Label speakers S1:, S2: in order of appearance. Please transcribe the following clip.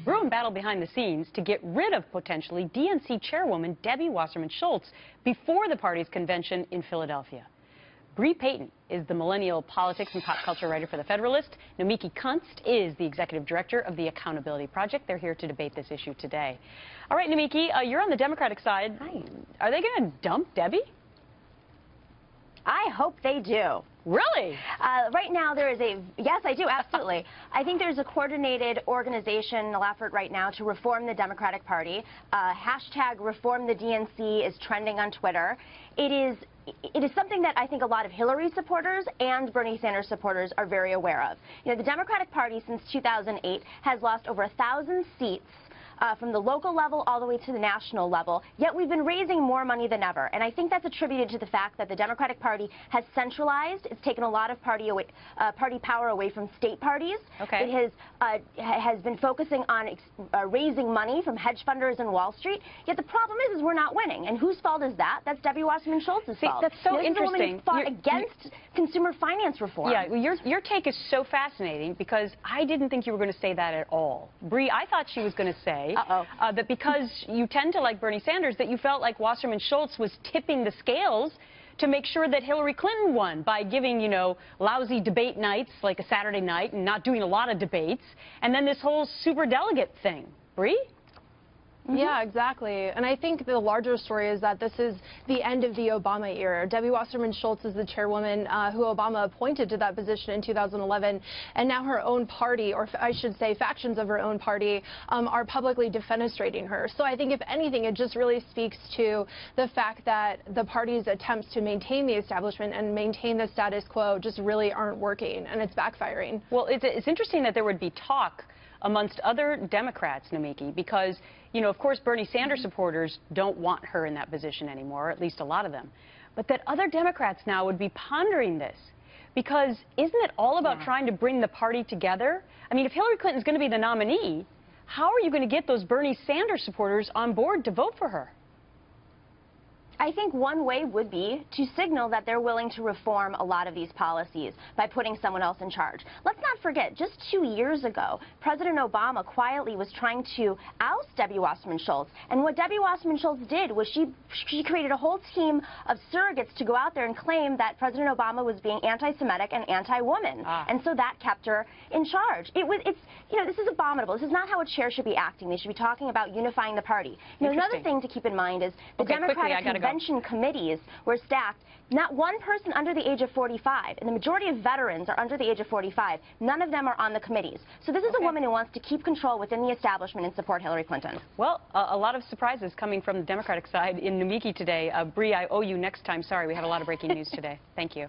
S1: brewing battle behind the scenes to get rid of potentially DNC chairwoman Debbie Wasserman Schultz before the party's convention in Philadelphia. Bree Payton is the millennial politics and pop culture writer for The Federalist. Nomiki Kunst is the executive director of the Accountability Project. They're here to debate this issue today. All right, Nomiki, you're on the Democratic side.
S2: Hi.
S1: Are they going to dump Debbie?
S2: I hope they do.
S1: Really?
S2: Right now there is yes, I do, absolutely. I think there's a coordinated organizational effort right now to reform the Democratic Party. Hashtag reform the DNC is trending on Twitter. It is something that I think a lot of Hillary supporters and Bernie Sanders supporters are very aware of. You know, the Democratic Party since 2008 has lost over 1,000 seats from the local level all the way to the national level, yet we've been raising more money than ever. And I think that's attributed to the fact that the Democratic Party has centralized. It's taken a lot of party power away from state parties.
S1: Okay.
S2: It has been focusing on raising money from hedge funders and Wall Street, yet the problem is we're not winning. And whose fault is that? That's Debbie Wasserman Schultz's fault.
S1: That's so
S2: interesting.
S1: interesting.
S2: The woman who fought against consumer finance reform.
S1: Yeah, well, your take is so fascinating because I didn't think you were going to say that at all. Bree, I thought she was going to say that because you tend to like Bernie Sanders, that you felt like Wasserman Schultz was tipping the scales to make sure that Hillary Clinton won by giving, you know, lousy debate nights like a Saturday night and not doing a lot of debates, and then this whole superdelegate thing. Bree?
S3: Yeah, exactly. And I think the larger story is that this is the end of the Obama era. Debbie Wasserman Schultz is the chairwoman who Obama appointed to that position in 2011, and now her own party, or I should say factions of her own party, are publicly defenestrating her. So I think if anything, it just really speaks to the fact that the party's attempts to maintain the establishment and maintain the status quo just really aren't working, and it's backfiring.
S1: Well, it's interesting that there would be talk amongst other Democrats, Nomiki, because, you know, of course, Bernie Sanders supporters don't want her in that position anymore, at least a lot of them. But that other Democrats now would be pondering this, because isn't it all about trying to bring the party together? I mean, if Hillary Clinton's going to be the nominee, how are you going to get those Bernie Sanders supporters on board to vote for her?
S2: I think one way would be to signal that they're willing to reform a lot of these policies by putting someone else in charge. Let's not forget, just 2 years ago, President Obama quietly was trying to oust Debbie Wasserman Schultz. And what Debbie Wasserman Schultz did was she created a whole team of surrogates to go out there and claim that President Obama was being anti-Semitic and anti-woman. And so that kept her in charge. You know, this is abominable. This is not how a chair should be acting. They should be talking about unifying the party. You know, another thing to keep in mind is the Democratic convention committees were stacked. Not one person under the age of 45, and the majority of veterans are under the age of 45. None of them are on the committees. So this is a woman who wants to keep control within the establishment and support Hillary Clinton.
S1: Well, a lot of surprises coming from the Democratic side in Nomiki today. Bree, I owe you next time. Sorry, we had a lot of breaking news today. Thank you.